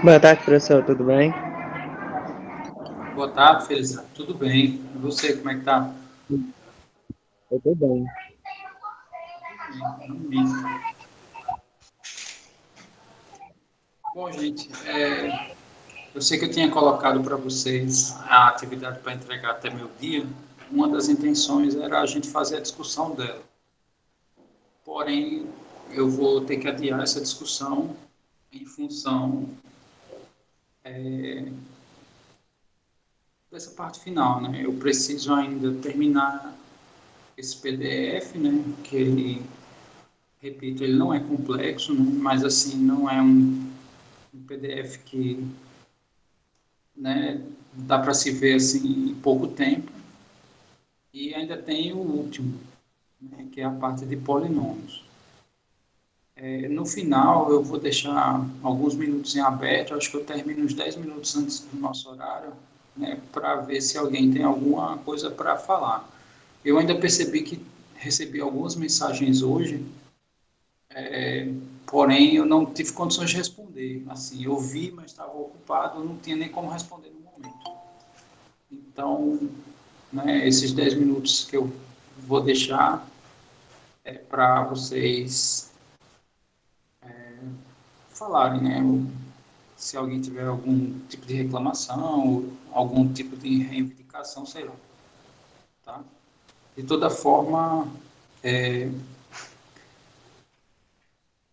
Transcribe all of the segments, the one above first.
Boa tarde, professor, tudo bem? Boa tarde, Felizardo. Tudo bem? E você, como é que tá? Eu tô bem. Tudo bem. Amém. Bom, gente, eu sei que eu tinha colocado para vocês a atividade para entregar até meio-dia. Uma das intenções era a gente fazer a discussão dela. Porém, eu vou ter que adiar essa discussão em função dessa parte final, né? Eu preciso ainda terminar esse PDF, né? Que ele, repito, ele não é complexo, né? Mas assim, não é um PDF que, né, dá para se ver assim em pouco tempo. E ainda tem o último, né, que é a parte de polinômios. No final, eu vou deixar alguns minutos em aberto, acho que eu termino uns 10 minutos antes do nosso horário, né, para ver se alguém tem alguma coisa para falar. Eu ainda percebi que recebi algumas mensagens hoje, porém eu não tive condições de responder. Assim, eu vi, mas estava ocupado, não tinha nem como responder no momento. Então, né, esses 10 minutos que eu vou deixar para vocês falarem, né? Se alguém tiver algum tipo de reclamação, algum tipo de reivindicação, sei lá, tá? De toda forma, é,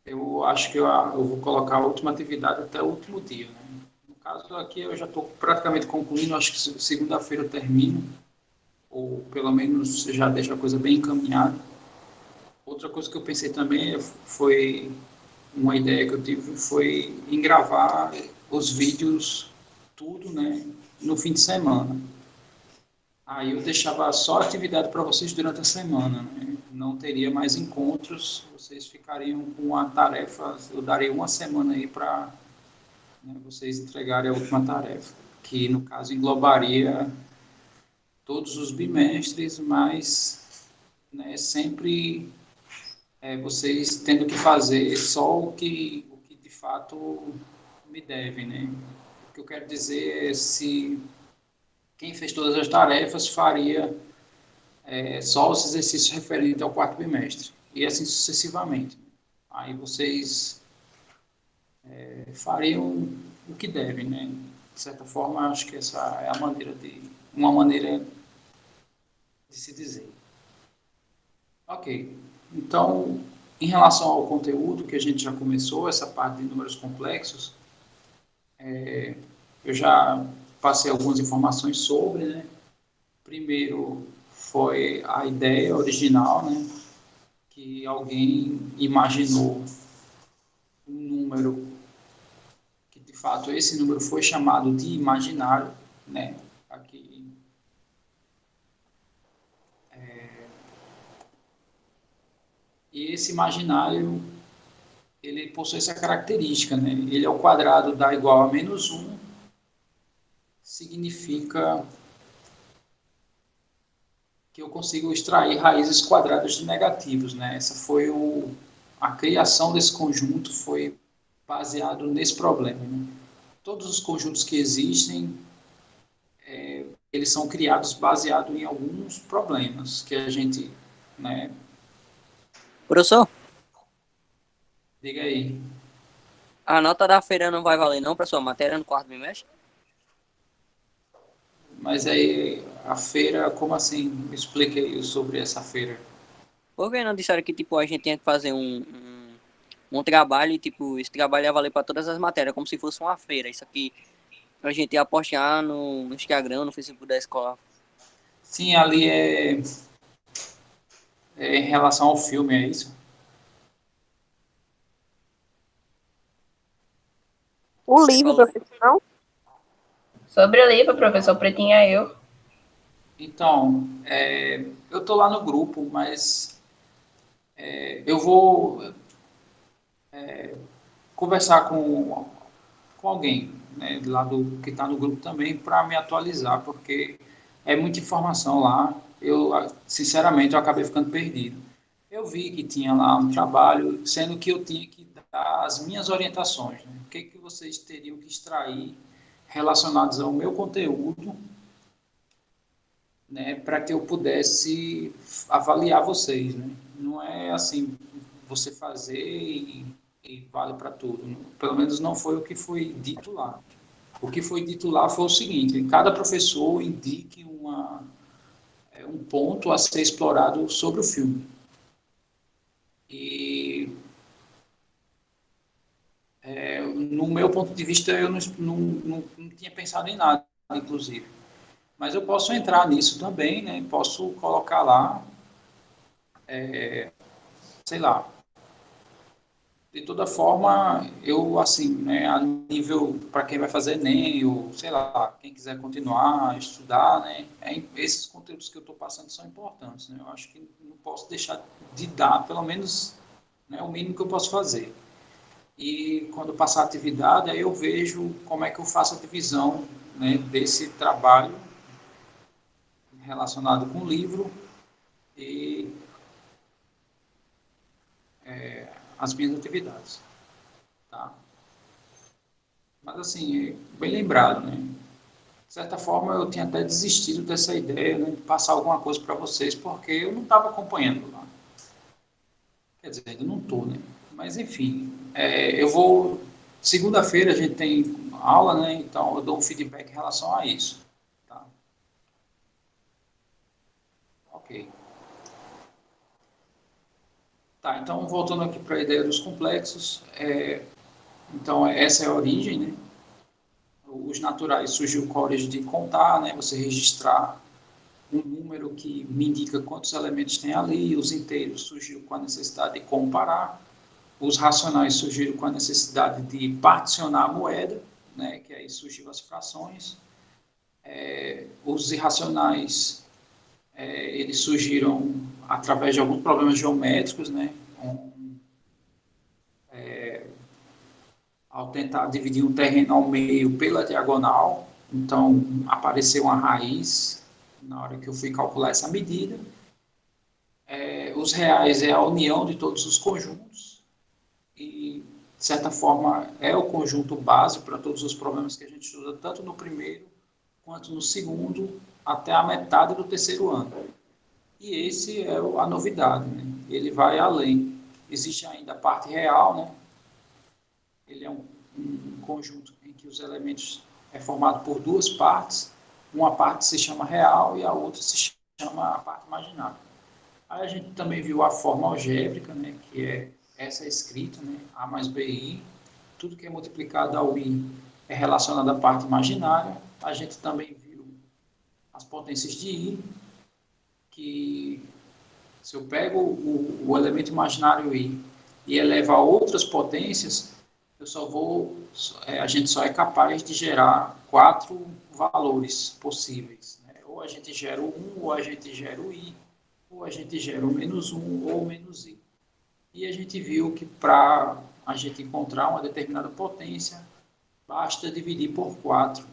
eu acho que eu vou colocar a última atividade até o último dia, né? No caso aqui, eu já estou praticamente concluindo, acho que segunda-feira eu termino, ou pelo menos já deixo a coisa bem encaminhada. Outra coisa que eu pensei também foi uma ideia que eu tive foi em gravar os vídeos tudo, né, no fim de semana. Aí eu deixava só atividade para vocês durante a semana, né? Não teria mais encontros, vocês ficariam com a tarefa, eu daria uma semana aí para, né, vocês entregarem a última tarefa, que no caso englobaria todos os bimestres, mas, né, sempre vocês tendo que fazer só o que de fato me devem, né? O que eu quero dizer é se quem fez todas as tarefas faria só os exercícios referentes ao quarto bimestre, e assim sucessivamente. Aí vocês fariam o que devem, né? De certa forma, acho que essa é uma maneira de se dizer. Ok. Então, em relação ao conteúdo que a gente já começou, essa parte de números complexos, eu já passei algumas informações sobre, né? Primeiro foi a ideia original, né? Que alguém imaginou um número, que de fato esse número foi chamado de imaginário, né? Aqui, e esse imaginário, ele possui essa característica, né? Ele é o quadrado dá igual a menos um, significa que eu consigo extrair raízes quadradas de negativos, né? Essa foi a criação desse conjunto foi baseado nesse problema, né? Todos os conjuntos que existem, eles são criados baseado em alguns problemas que a gente, né? Professor, Diga aí. a nota da feira não vai valer não para sua matéria no quarto bimestre? Mas aí a feira, como assim? Me explique aí sobre essa feira. Porque não disseram que tipo, a gente tinha que fazer um trabalho e tipo, esse trabalho ia valer para todas as matérias, como se fosse uma feira. Isso aqui a gente ia postar no Instagram, no Facebook da escola. Sim, ali é em relação ao filme, é isso? O Você livro, falou. professor, não? Sobre o livro, professor Pretinha eu. Então, eu tô lá no grupo, mas eu vou conversar com alguém, né, lá do que está no grupo também, para me atualizar, porque é muita informação lá. Eu, sinceramente, eu acabei ficando perdido. Eu vi que tinha lá um trabalho, sendo que eu tinha que dar as minhas orientações, né? O que vocês teriam que extrair relacionados ao meu conteúdo, né, para que eu pudesse avaliar vocês, né? Não é assim, você fazer e vale para tudo. Pelo menos não foi o que foi dito lá. O que foi dito lá foi o seguinte: cada professor indique um ponto a ser explorado sobre o filme. E, no meu ponto de vista, eu não tinha pensado em nada, inclusive. Mas eu posso entrar nisso também, né? Posso colocar lá, sei lá. De toda forma, eu, assim, né, a nível, para quem vai fazer Enem, ou, sei lá, quem quiser continuar a estudar, né, esses conteúdos que eu estou passando são importantes, né? Eu acho que não posso deixar de dar, pelo menos, né, o mínimo que eu posso fazer. E quando passar a atividade, aí eu vejo como é que eu faço a divisão, né, desse trabalho relacionado com o livro e as minhas atividades, tá? Mas, assim, bem lembrado, né? De certa forma, eu tinha até desistido dessa ideia, né, de passar alguma coisa para vocês, porque eu não estava acompanhando lá. Quer dizer, ainda não estou, né? Mas, enfim, eu vou... Segunda-feira a gente tem aula, né? Então, eu dou um feedback em relação a isso. Tá? Ok. Tá, então, voltando aqui para a ideia dos complexos, então, essa é a origem, né? Os naturais surgiu com a origem de contar, né? Você registrar um número que me indica quantos elementos tem ali, os inteiros surgiram com a necessidade de comparar, os racionais surgiram com a necessidade de particionar a moeda, né, que aí surgiu as frações, os irracionais, eles surgiram através de alguns problemas geométricos, né, ao tentar dividir um terreno ao meio pela diagonal, então apareceu uma raiz na hora que eu fui calcular essa medida. Os reais é a união de todos os conjuntos e, de certa forma, é o conjunto base para todos os problemas que a gente estuda, tanto no primeiro quanto no segundo, até a metade do terceiro ano. E esse é a novidade, né? Ele vai além. Existe ainda a parte real, né? Ele é um conjunto em que os elementos é formado por duas partes. Uma parte se chama real e a outra se chama a parte imaginária. Aí a gente também viu a forma algébrica, né, que é essa escrita, né, A mais BI. Tudo que é multiplicado ao I é relacionado à parte imaginária. A gente também viu as potências de I, que se eu pego o elemento imaginário I e elevo a outras potências, a gente só é capaz de gerar 4 valores possíveis, né? Ou a gente gera o 1, ou a gente gera o I, ou a gente gera o -1 ou o -i. E a gente viu que para a gente encontrar uma determinada potência, basta dividir por 4.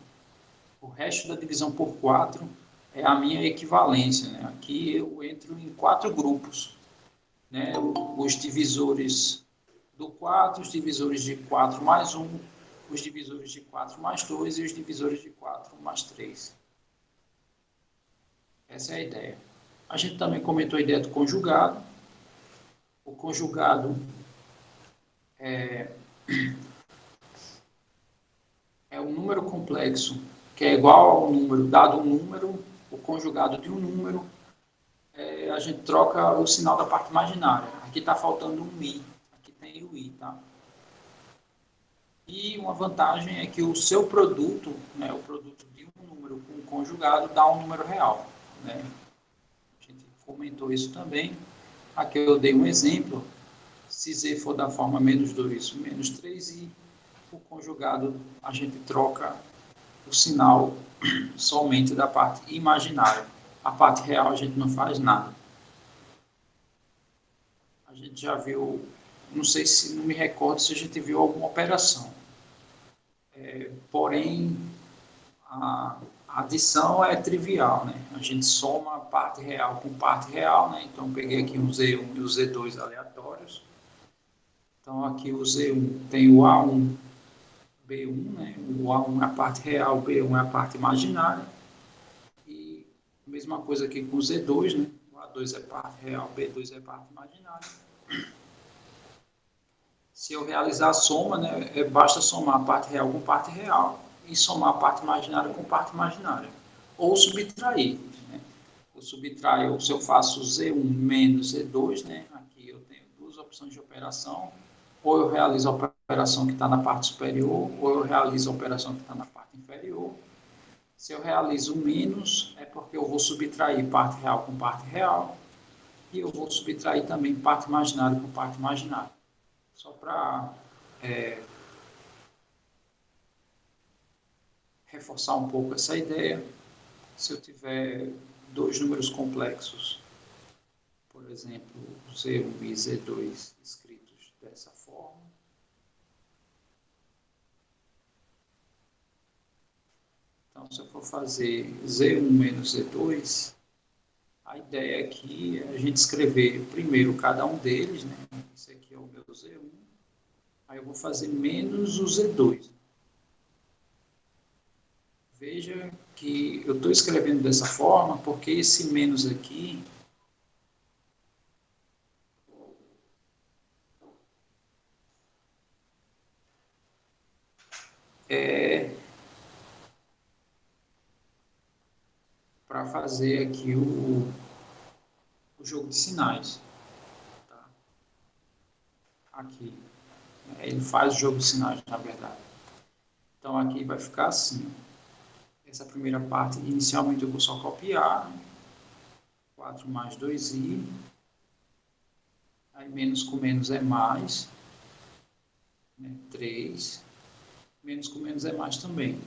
O resto da divisão por 4 é a minha equivalência, né? Aqui eu entro em 4 grupos, né? Os divisores do 4, os divisores de 4 mais 1, os divisores de 4 mais 2 e os divisores de 4 mais 3. Essa é a ideia. A gente também comentou a ideia do conjugado. O conjugado é um número complexo que é igual ao número, dado um número, o conjugado de um número, a gente troca o sinal da parte imaginária. Aqui está faltando um i, aqui tem o i, tá? E uma vantagem é que o seu produto, né, o produto de um número com conjugado, dá um número real, né? A gente comentou isso também. Aqui eu dei um exemplo. Se z for da forma -2, -3i, o conjugado a gente troca o sinal somente da parte imaginária. A parte real a gente não faz nada. A gente já viu, não sei se, não me recordo se a gente viu alguma operação. Porém, a adição é trivial, né? A gente soma a parte real com parte real, né? Então, eu peguei aqui um Z1 e o Z2 aleatórios. Então, aqui o Z1 tem o A1, B1, né? O A1 é a parte real, B1 é a parte imaginária. E mesma coisa aqui com o Z2, né? O A2 é parte real, B2 é parte imaginária. Se eu realizar a soma, né, basta somar a parte real com parte real e somar a parte imaginária com parte imaginária. Ou subtrair. Né? Eu subtraio, se eu faço Z1 menos Z2, né, aqui eu tenho duas opções de operação. Ou eu realizo a operação que está na parte superior, ou eu realizo a operação que está na parte inferior. Se eu realizo menos, é porque eu vou subtrair parte real com parte real. E eu vou subtrair também parte imaginária com parte imaginária. Só para reforçar um pouco essa ideia, se eu tiver dois números complexos, por exemplo, Z1 e Z2 escritos dessa forma, então se eu for fazer Z1 menos Z2, a ideia aqui é a gente escrever primeiro cada um deles, né? Esse aqui é o meu Z1, aí eu vou fazer menos o Z2. Veja que eu estou escrevendo dessa forma porque esse menos aqui é para fazer aqui o jogo de sinais. Tá? Aqui. Ele faz o jogo de sinais, na verdade. Então, aqui vai ficar assim. Essa primeira parte, inicialmente, eu vou só copiar. 4 mais 2i. Aí, menos com menos é mais. 3. Menos com menos é mais também.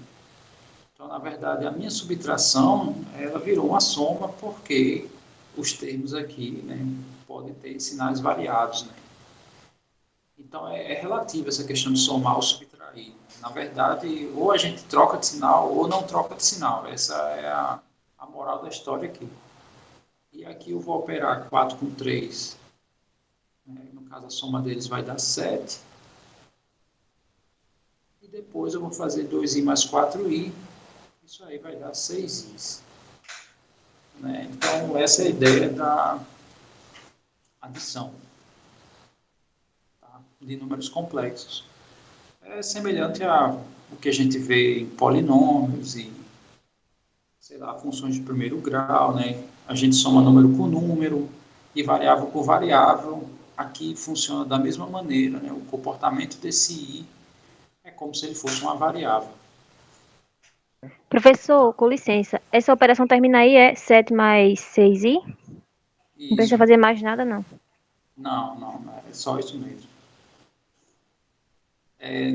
Então, na verdade, a minha subtração, ela virou uma soma, porque os termos aqui, né, podem ter sinais variados, né? Então, é relativa essa questão de somar ou subtrair. Na verdade, ou a gente troca de sinal ou não troca de sinal. Essa é a moral da história aqui. E aqui eu vou operar 4 com 3. Né? No caso, a soma deles vai dar 7. E depois eu vou fazer 2i mais 4i. Isso aí vai dar 6i. Né? Então, essa é a ideia da adição, tá? De números complexos. É semelhante ao que a gente vê em polinômios e, sei lá, funções de primeiro grau, né? A gente soma número com número e variável com variável. Aqui funciona da mesma maneira, né? O comportamento desse i é como se ele fosse uma variável. Professor, com licença, essa operação termina aí é 7 mais 6i? Não precisa Isso. fazer mais nada, não. Não, é só isso mesmo.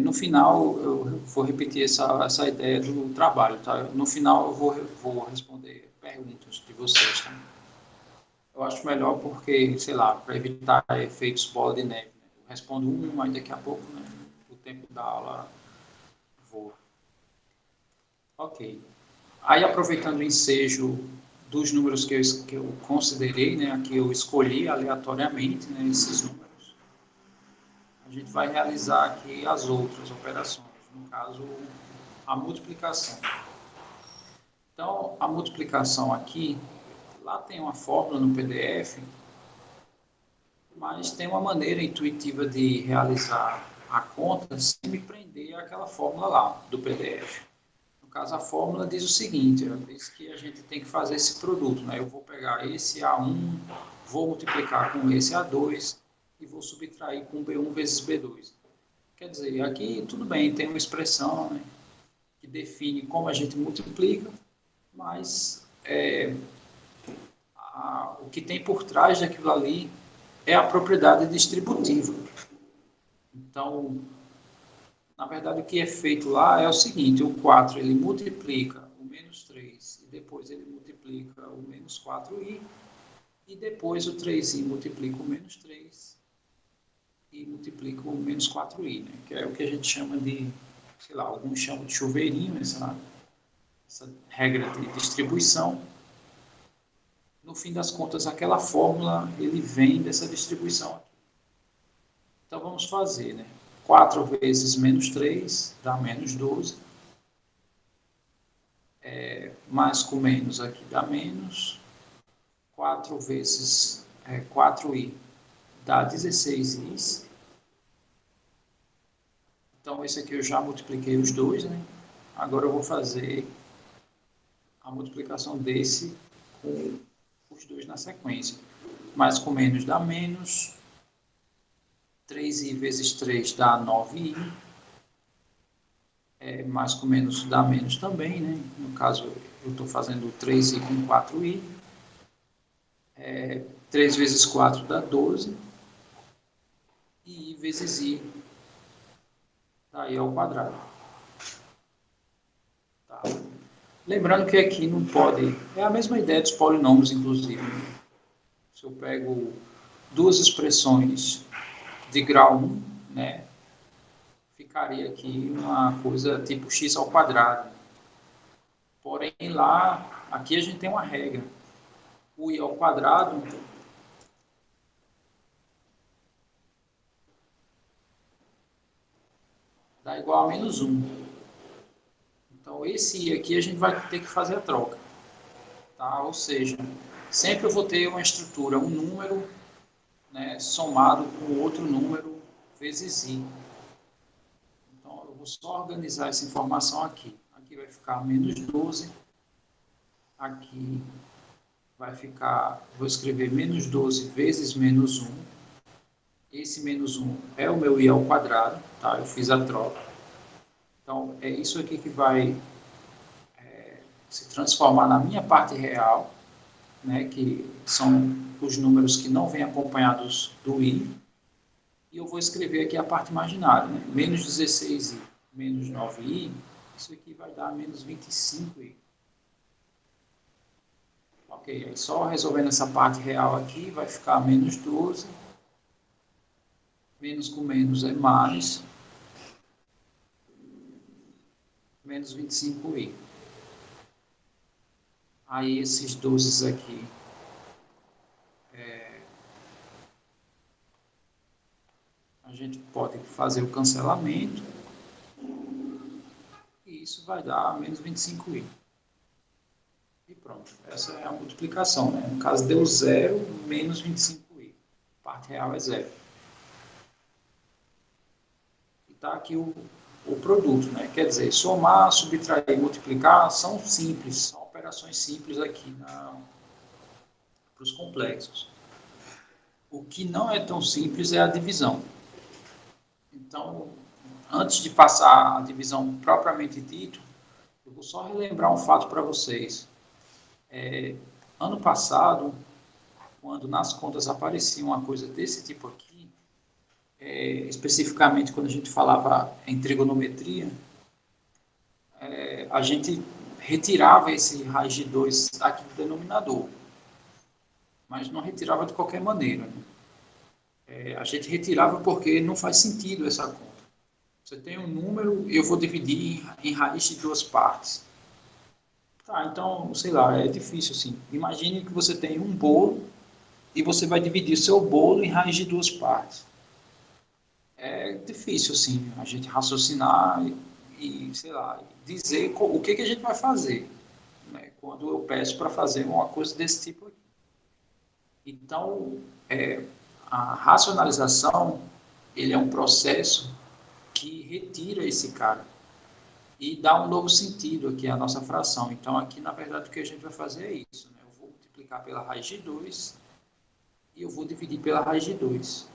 No final, eu vou repetir essa ideia do trabalho, tá? No final, eu vou responder perguntas de vocês, tá? Eu acho melhor porque, sei lá, para evitar efeitos bola de neve, né? Eu respondo aí daqui a pouco, né, o tempo da aula voa. Ok. Aí, aproveitando o ensejo dos números que eu considerei, né, que eu escolhi aleatoriamente, né, esses números, a gente vai realizar aqui as outras operações, no caso, a multiplicação. Então, a multiplicação aqui, lá tem uma fórmula no PDF, mas tem uma maneira intuitiva de realizar a conta sem me prender àquela fórmula lá do PDF. No caso, a fórmula diz o seguinte, diz que a gente tem que fazer esse produto, né? Eu vou pegar esse A1, vou multiplicar com esse A2 e vou subtrair com B1 vezes B2. Quer dizer, aqui tudo bem, tem uma expressão, né, que define como a gente multiplica, mas o que tem por trás daquilo ali é a propriedade distributiva. Então, na verdade, o que é feito lá é o seguinte, o 4 ele multiplica o menos 3, e depois ele multiplica o menos 4i, e depois o 3i multiplica o menos 3, e multiplica o menos 4i, né, que é o que a gente chama de, sei lá, alguns chamam de chuveirinho, essa regra de distribuição. No fim das contas, aquela fórmula, ele vem dessa distribuição aqui. Então, vamos fazer, né? 4 vezes menos 3 dá menos 12. Mais com menos aqui dá menos. 4 vezes 4i dá 16i. Então, esse aqui eu já multipliquei os dois, né? Agora eu vou fazer a multiplicação desse com os dois na sequência. Mais com menos dá menos. 3i vezes 3 dá 9i. Mais com menos dá menos também, né? No caso, eu estou fazendo 3i com 4i. 3 vezes 4 dá 12. E i vezes i dá i ao quadrado. Tá. Lembrando que aqui não pode... É a mesma ideia dos polinômios, inclusive. Se eu pego duas expressões de grau 1, né, ficaria aqui uma coisa tipo x ao quadrado. Porém, lá, aqui a gente tem uma regra. O i ao quadrado dá igual a menos 1. Então, esse i aqui a gente vai ter que fazer a troca. Tá? Ou seja, sempre eu vou ter uma estrutura, um número, né, somado com outro número vezes i. Então, eu vou só organizar essa informação aqui. Aqui vai ficar menos 12. Aqui vai ficar, vou escrever menos 12 vezes menos 1. Esse menos 1 é o meu i ao quadrado, tá? Eu fiz a troca. Então, é isso aqui que vai se transformar na minha parte real, né, que são os números que não vêm acompanhados do i. E eu vou escrever aqui a parte imaginária, né? Menos 16i menos 9i, isso aqui vai dar menos 25i. Ok, aí só resolvendo essa parte real aqui, vai ficar menos 12. Menos com menos é mais. Menos 25i. Aí esses 12 aqui a gente pode fazer o cancelamento. E isso vai dar menos 25i. E pronto, essa é a multiplicação, né? No caso deu 0, menos 25i. A parte real é 0. E está aqui o produto, né? Quer dizer, somar, subtrair, multiplicar são simples, são operações simples aqui para os complexos. O que não é tão simples é a divisão. Então, antes de passar a divisão propriamente dito, eu vou só relembrar um fato para vocês. Ano passado, quando nas contas aparecia uma coisa desse tipo aqui, especificamente quando a gente falava em trigonometria, a gente retirava esse raiz de 2 aqui do denominador, mas não retirava de qualquer maneira, né? A gente retirava porque não faz sentido essa conta. Você tem um número, eu vou dividir em raiz de 2 partes. Tá, então, sei lá, é difícil assim. Imagine que você tem um bolo e você vai dividir seu bolo em raiz de 2 partes. É difícil, assim, a gente raciocinar e sei lá, dizer o que a gente vai fazer, né, quando eu peço para fazer uma coisa desse tipo aqui. Então, a racionalização, ele é um processo que retira esse cara e dá um novo sentido aqui à nossa fração. Então, aqui, na verdade, o que a gente vai fazer é isso, né? Eu vou multiplicar pela raiz de 2 e eu vou dividir pela raiz de 2.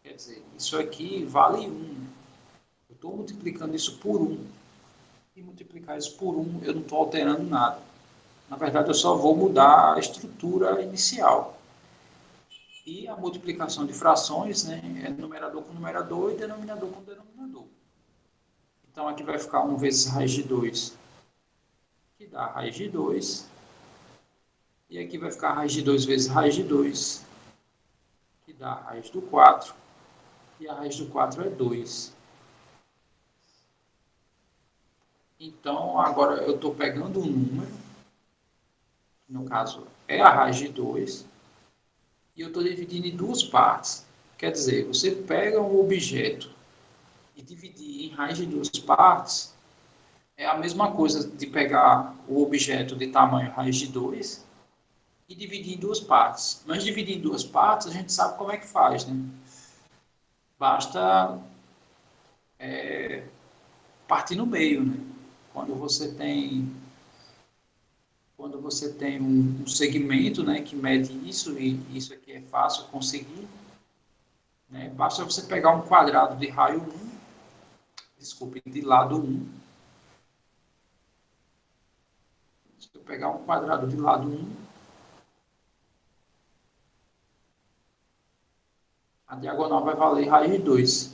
Quer dizer, isso aqui vale 1. Eu estou multiplicando isso por 1. E multiplicar isso por 1, eu não estou alterando nada. Na verdade, eu só vou mudar a estrutura inicial. E a multiplicação de frações, né, é numerador com numerador e denominador com denominador. Então, aqui vai ficar 1 vezes raiz de 2, que dá raiz de 2. E aqui vai ficar raiz de 2 vezes raiz de 2, que dá raiz do 4. E a raiz do 4 é 2. Então, agora eu estou pegando um número, que no caso é a raiz de 2, e eu estou dividindo em 2 partes. Quer dizer, você pega um objeto e dividir em raiz de duas partes, é a mesma coisa de pegar o objeto de tamanho raiz de 2 e dividir em duas partes. Mas dividir em duas partes, a gente sabe como é que faz, né? Basta partir no meio, né? Quando você tem, um segmento, né, que mede isso, e isso aqui é fácil conseguir, né? Basta você pegar um quadrado de raio 1, desculpe, de lado 1. Se eu pegar um quadrado de lado 1, a diagonal vai valer raiz de 2.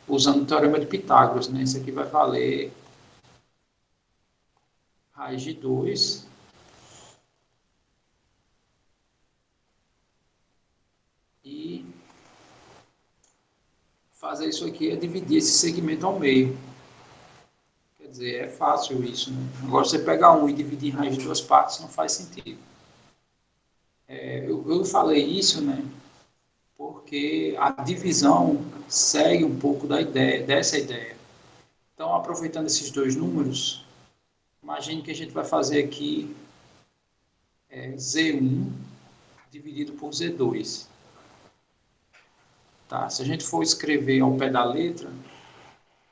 Usando o teorema de Pitágoras, né? Isso aqui vai valer raiz de 2. E fazer isso aqui é dividir esse segmento ao meio. Quer dizer, é fácil isso, né? Agora, você pegar 1 e dividir em raiz de duas partes não faz sentido. Eu falei isso, né? Porque a divisão segue um pouco dessa ideia. Então, aproveitando esses dois números, imagine que a gente vai fazer aqui Z1 dividido por Z2. Tá? Se a gente for escrever ao pé da letra,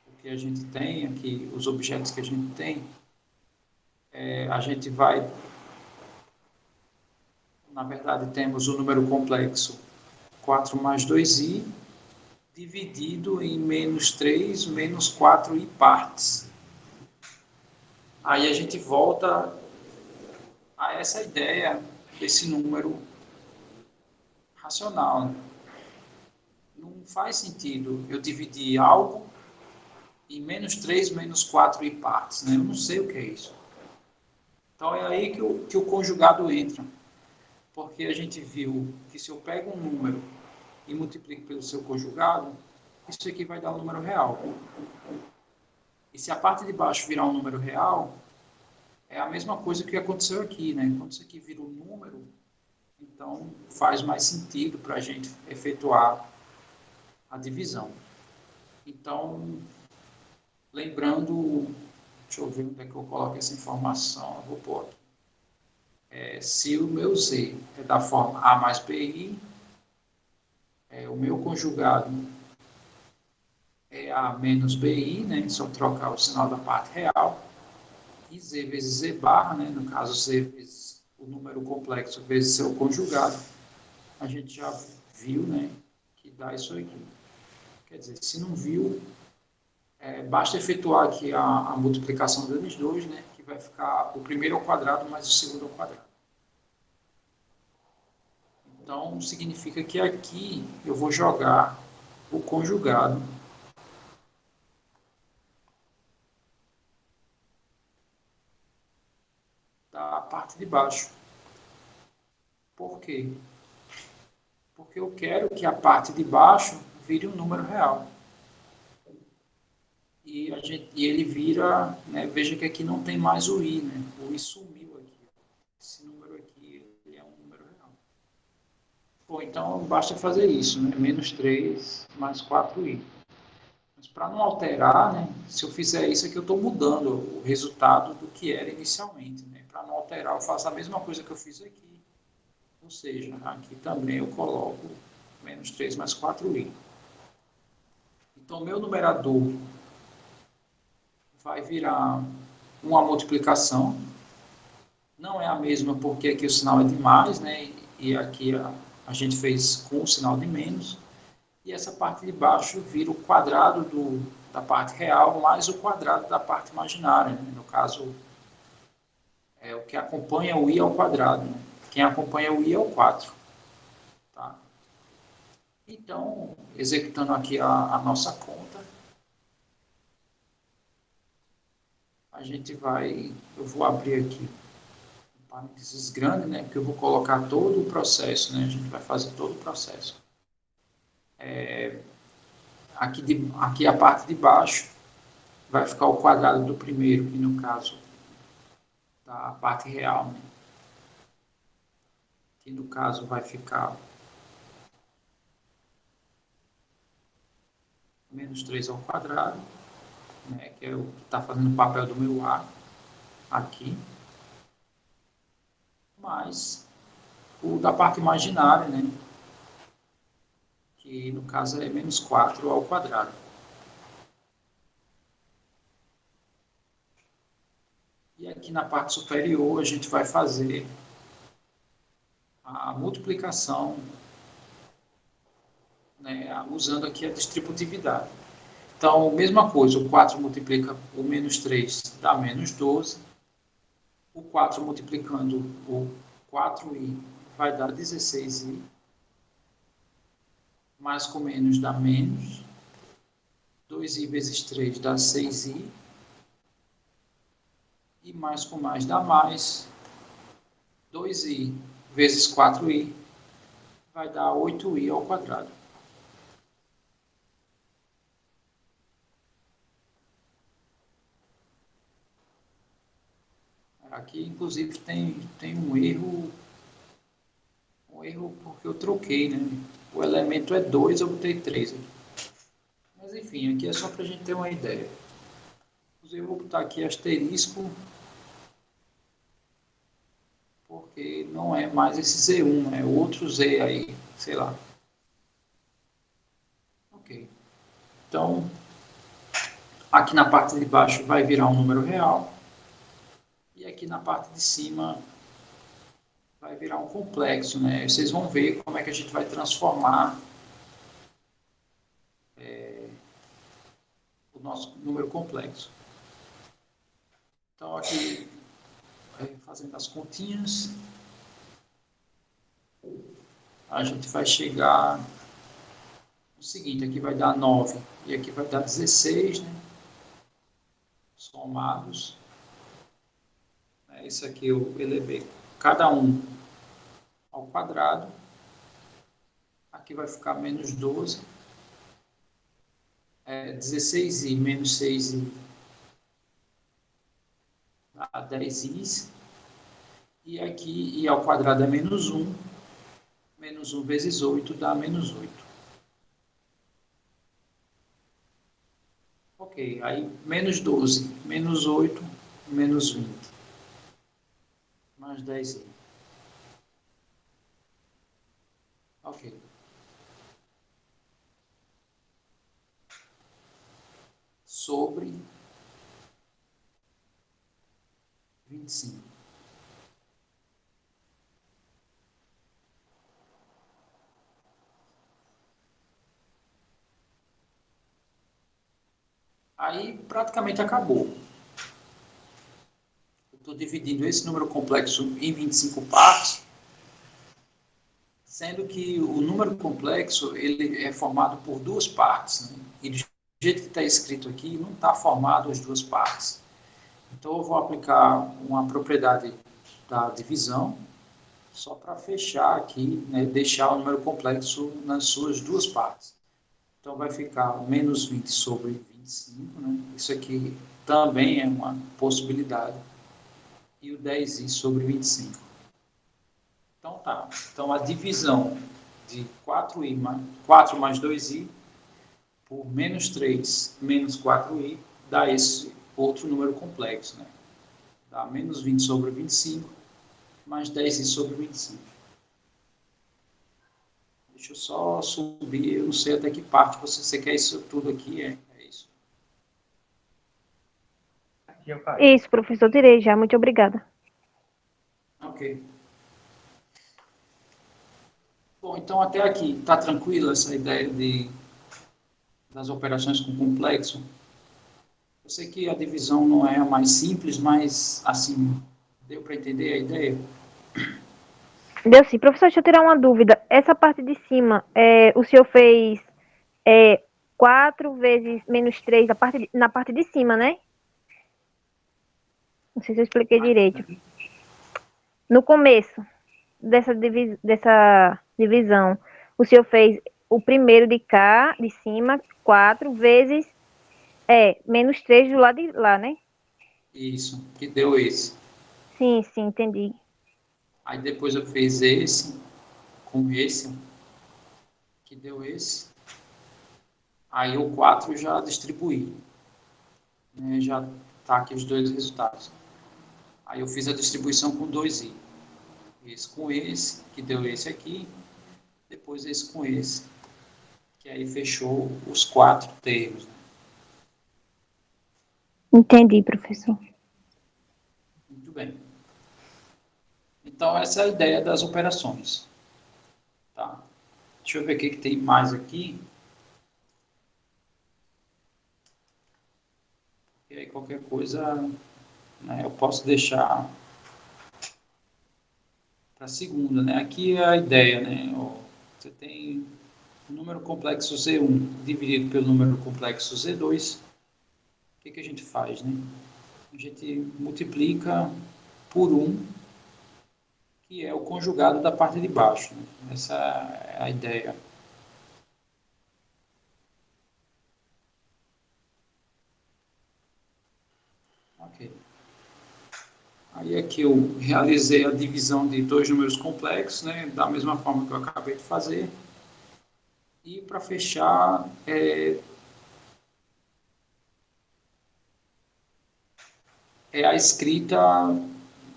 o que a gente tem aqui, os objetos que a gente tem, a gente vai, na verdade, temos o número complexo 4 mais 2i, dividido em menos 3, menos 4i partes. Aí a gente volta a essa ideia desse número racional, né? Não faz sentido eu dividir algo em menos 3, menos 4i partes, né? Eu não sei o que é isso. Então é aí que o conjugado entra. Porque a gente viu que se eu pego um número e multiplico pelo seu conjugado, isso aqui vai dar um número real. E se a parte de baixo virar um número real, é a mesma coisa que aconteceu aqui, né? Quando isso aqui vira um número, então faz mais sentido para a gente efetuar a divisão. Então, lembrando, deixa eu ver onde é que eu coloco essa informação, eu vou pôr aqui. Se o meu Z é da forma A mais BI, o meu conjugado é A menos BI, né? Só trocar o sinal da parte real. E Z vezes Z barra, né? No caso, Z vezes o número complexo vezes seu conjugado. A gente já viu, né? Que dá isso aqui. Quer dizer, se não viu, basta efetuar aqui a multiplicação deles dois, né? Que vai ficar o primeiro ao quadrado mais o segundo ao quadrado. Então, significa que aqui eu vou jogar o conjugado da parte de baixo. Por quê? Porque eu quero que a parte de baixo vire um número real. E ele vira, né, veja que aqui não tem mais o i, né? O i sumiu aqui. Esse número aqui, ele é um número real. Bom, então basta fazer isso, né? Menos 3 mais 4i. Mas para não alterar, né? Se eu fizer isso aqui, eu estou mudando o resultado do que era inicialmente, né? Para não alterar, eu faço a mesma coisa que eu fiz aqui. Ou seja, aqui também eu coloco menos 3 mais 4i. Então, meu numerador vai virar uma multiplicação. Não é a mesma porque aqui o sinal é de mais, né? E aqui a gente fez com o sinal de menos. E essa parte de baixo vira o quadrado da parte real mais o quadrado da parte imaginária, né? No caso, é o que acompanha o i ao quadrado, né? Quem acompanha o i é o 4. Tá? Então, executando aqui a nossa conta, a gente vai, eu vou abrir aqui um parênteses grande, né, porque eu vou colocar todo o processo, né, a gente vai fazer todo o processo. Aqui a parte de baixo vai ficar o quadrado do primeiro, que no caso da parte real, né. que no caso vai ficar menos 3 ao quadrado, né, que é o que está fazendo o papel do meu A aqui, mais o da parte imaginária, né, que no caso é menos 4 ao quadrado. E aqui na parte superior a gente vai fazer a multiplicação, né, usando aqui a distributividade. Então, mesma coisa, o 4 multiplica o menos 3 dá menos 12. O 4 multiplicando o 4i vai dar 16i. Mais com menos dá menos. 2i vezes 3 dá 6i. E mais com mais dá mais. 2i vezes 4i vai dar 8i ao quadrado. Aqui, inclusive, tem um erro porque eu troquei, né? O elemento é 2, eu botei 3 aqui. Mas, enfim, aqui é só para a gente ter uma ideia. Eu vou botar aqui asterisco, porque não é mais esse Z1, é outro Z aí, sei lá. Ok. Então, aqui na parte de baixo vai virar um número real. E aqui na parte de cima vai virar um complexo, né? Vocês vão ver como é que a gente vai transformar o nosso número complexo. Então, aqui, fazendo as continhas, a gente vai chegar no seguinte, aqui vai dar 9 e aqui vai dar 16, né? Somados. Isso aqui eu elevei cada um ao quadrado. Aqui vai ficar menos 12. 16i menos 6i dá 10i. E aqui i ao quadrado é menos 1. Menos 1 vezes 8 dá menos 8. Ok, aí menos 12, menos 8, menos 20. Mais 10i. Ok. Sobre 25. Aí praticamente acabou. Eu estou dividindo esse número complexo em 25 partes, sendo que o número complexo ele é formado por duas partes, né? E do jeito que está escrito aqui, não está formado as duas partes. Então eu vou aplicar uma propriedade da divisão, só para fechar aqui, né, deixar o número complexo nas suas duas partes. Então vai ficar menos 20 sobre 25, né? Isso aqui também é uma possibilidade. E o 10i sobre 25. Então tá. Então a divisão de 4 mais 2i por menos 3 menos 4i dá esse outro número complexo, né? Dá menos 20 sobre 25 mais 10i sobre 25. Deixa eu só subir, eu não sei até que parte você quer isso tudo aqui, é isso. Isso, professor, tirei já. Muito obrigada. Ok. Bom, então até aqui, está tranquila essa ideia das operações com complexo? Eu sei que a divisão não é a mais simples, mas, assim, deu para entender a ideia? Deu sim. Professor, deixa eu tirar uma dúvida. Essa parte de cima, o senhor fez 4 vezes menos 3 na parte de cima, né? Não sei se eu expliquei direito. No começo dessa divisão, o senhor fez o primeiro de cá, de cima, 4 vezes menos 3 do lado de lá, né? Isso, que deu esse. Sim, entendi. Aí depois eu fiz esse, com esse, que deu esse. Aí o 4 já distribuí. Né? Já tá aqui os dois resultados. Aí eu fiz a distribuição com 2i. Esse com esse, que deu esse aqui. Depois esse com esse. Que aí fechou os 4 termos. Né? Entendi, professor. Muito bem. Então, essa é a ideia das operações. Tá? Deixa eu ver o que tem mais aqui. E aí, qualquer coisa, né, eu posso deixar para a segunda. Né? Aqui é a ideia. Né? Você tem o número complexo Z1 dividido pelo número complexo Z2. O que a gente faz? Né? A gente multiplica por 1, que é o conjugado da parte de baixo. Né? Essa é a ideia. Ok. Aí aqui eu realizei a divisão de dois números complexos, né? Da mesma forma que eu acabei de fazer. E para fechar, é a escrita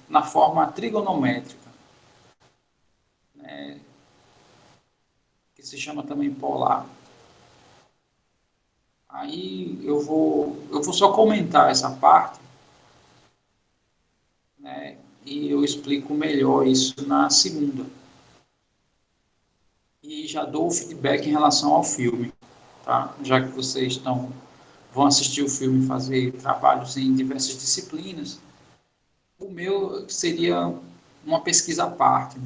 na forma trigonométrica, né? Que se chama também polar. Aí eu vou só comentar essa parte, né? E eu explico melhor isso na segunda. E já dou o feedback em relação ao filme, tá? Já que vocês vão assistir o filme e fazer trabalhos em diversas disciplinas, o meu seria uma pesquisa à parte.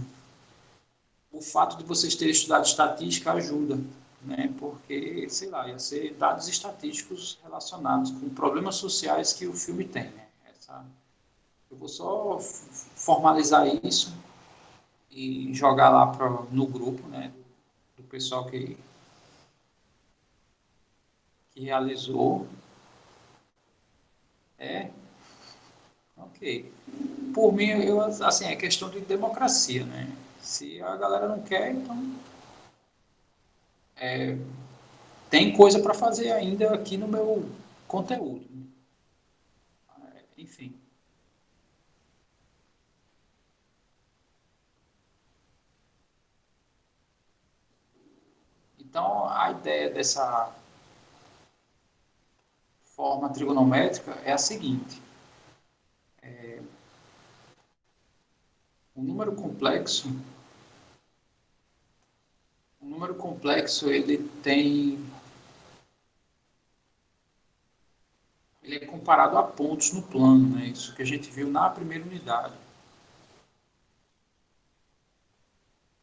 O fato de vocês terem estudado estatística ajuda, né? Porque, sei lá, ia ser dados estatísticos relacionados com problemas sociais que o filme tem, né? Eu vou só formalizar isso e jogar lá no grupo, né? Do pessoal que realizou. Ok. Por mim, assim, é questão de democracia, né? Se a galera não quer, então tem coisa para fazer ainda aqui no meu conteúdo. Enfim. Então, a ideia dessa forma trigonométrica é a seguinte. O número complexo, ele é comparado a pontos no plano, né? Isso que a gente viu na primeira unidade.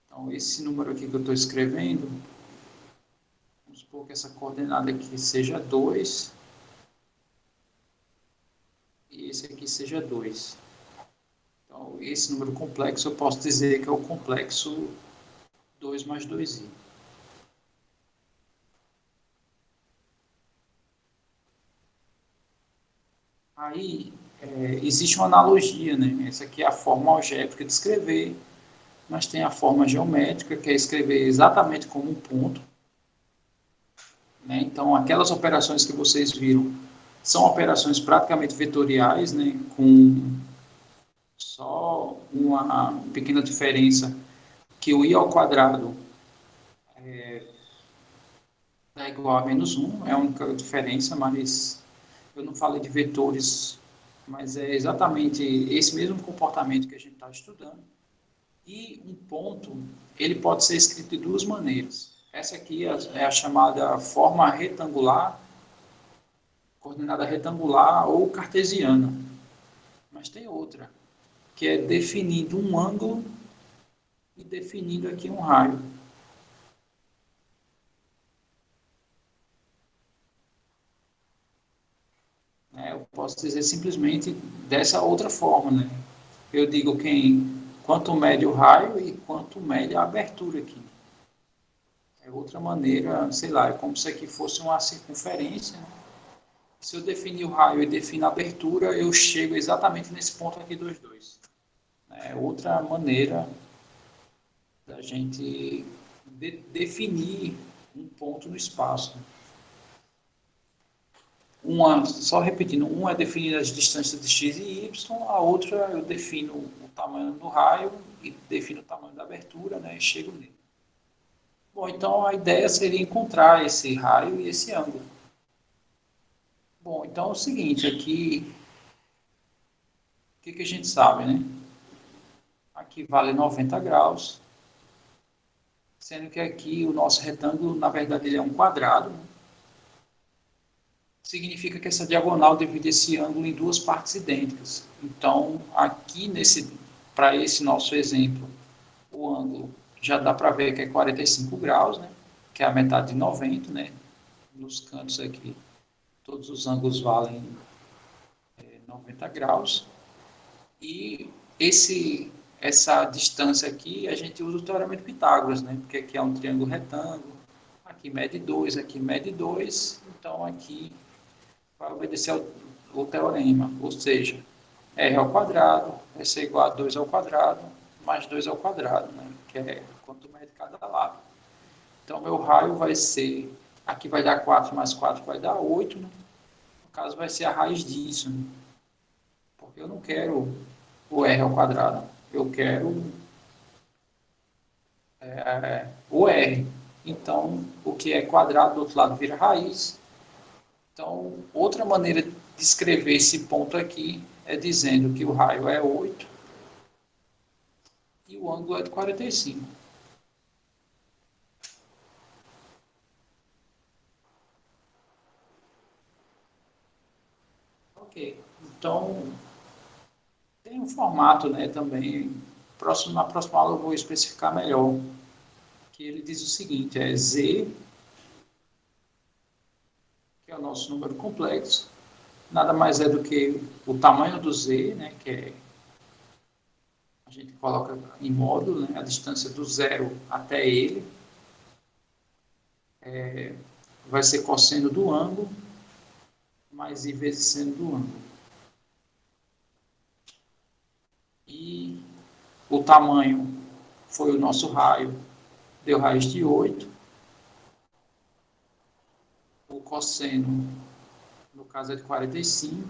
Então, esse número aqui que eu estou escrevendo, vamos supor que essa coordenada aqui seja 2 e esse aqui seja 2. Então, esse número complexo eu posso dizer que é o complexo 2 mais 2i. Aí, existe uma analogia, né? Essa aqui é a forma algébrica de escrever, mas tem a forma geométrica, que é escrever exatamente como um ponto. Né? Então, aquelas operações que vocês viram são operações praticamente vetoriais, né? Com só uma pequena diferença, que o i ao quadrado é igual a menos 1, é a única diferença, mas eu não falei de vetores, mas é exatamente esse mesmo comportamento que a gente está estudando. E um ponto, ele pode ser escrito de duas maneiras. Essa aqui é a chamada forma retangular, coordenada retangular ou cartesiana. Mas tem outra, que é definindo um ângulo e definindo aqui um raio. Eu posso dizer simplesmente dessa outra forma, né? Eu digo quanto mede o raio e quanto mede a abertura aqui. É outra maneira, sei lá, é como se aqui fosse uma circunferência. Né? Se eu definir o raio e defino a abertura, eu chego exatamente nesse ponto aqui dos dois. É outra maneira da gente definir um ponto no espaço. Só repetindo, uma é definir as distâncias de x e y, a outra eu defino o tamanho do raio e defino o tamanho da abertura, né, e chego nele. Bom, então a ideia seria encontrar esse raio e esse ângulo. Bom, então é o seguinte, aqui, o que a gente sabe, né? Aqui vale 90 graus, sendo que aqui o nosso retângulo, na verdade, ele é um quadrado, né? Significa que essa diagonal divide esse ângulo em duas partes idênticas. Então, aqui para esse nosso exemplo, o ângulo já dá para ver que é 45 graus, né? Que é a metade de 90, né? Nos cantos aqui, todos os ângulos valem 90 graus. E essa distância aqui, a gente usa o teorema de Pitágoras, né? Porque aqui é um triângulo retângulo, aqui mede 2, aqui mede 2, então aqui vai obedecer ao teorema, ou seja, r ao quadrado vai ser igual a 2 ao quadrado mais 2 ao quadrado, né? Que é quanto mede cada lado. Então, meu raio vai ser, aqui vai dar 4 mais 4 vai dar 8, né? No caso, vai ser a raiz disso, né? Porque eu não quero o r ao quadrado, eu quero o r. Então, o que é quadrado do outro lado vira raiz. Então, outra maneira de escrever esse ponto aqui é dizendo que o raio é 8 e o ângulo é de 45. Ok, então tem um formato, né, também. Na próxima aula eu vou especificar melhor. Que ele diz o seguinte, é Z, que é o nosso número complexo, nada mais é do que o tamanho do Z, né, que é, a gente coloca em módulo, né, a distância do zero até ele, vai ser cosseno do ângulo, mais I vezes seno do ângulo. E o tamanho foi o nosso raio, deu raiz de 8. O cosseno, no caso, é de 45,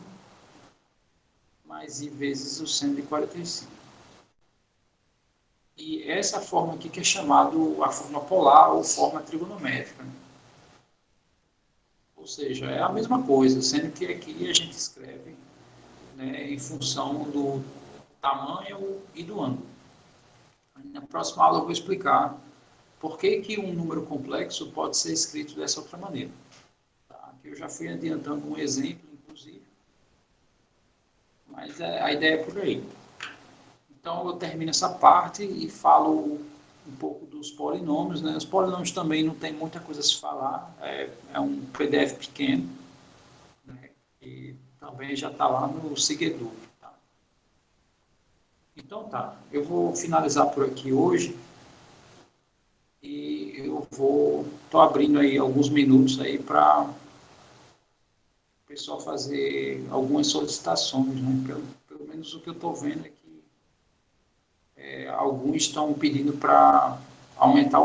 mais I vezes o seno de 45. E essa forma aqui que é chamada a forma polar ou forma trigonométrica, né? Ou seja, é a mesma coisa, sendo que aqui a gente escreve, né, em função do tamanho e do ângulo. Na próxima aula eu vou explicar por que um número complexo pode ser escrito dessa outra maneira. Tá? Aqui eu já fui adiantando um exemplo, inclusive, mas a ideia é por aí. Então eu termino essa parte e falo um pouco dos polinômios, né? Os polinômios também não tem muita coisa a se falar, é um PDF pequeno, né? E também já está lá no Seguedu. Tá? Então tá, eu vou finalizar por aqui hoje e eu estou abrindo aí alguns minutos aí para o pessoal fazer algumas solicitações, né? Pelo menos o que eu estou vendo é que alguns estão pedindo para aumentar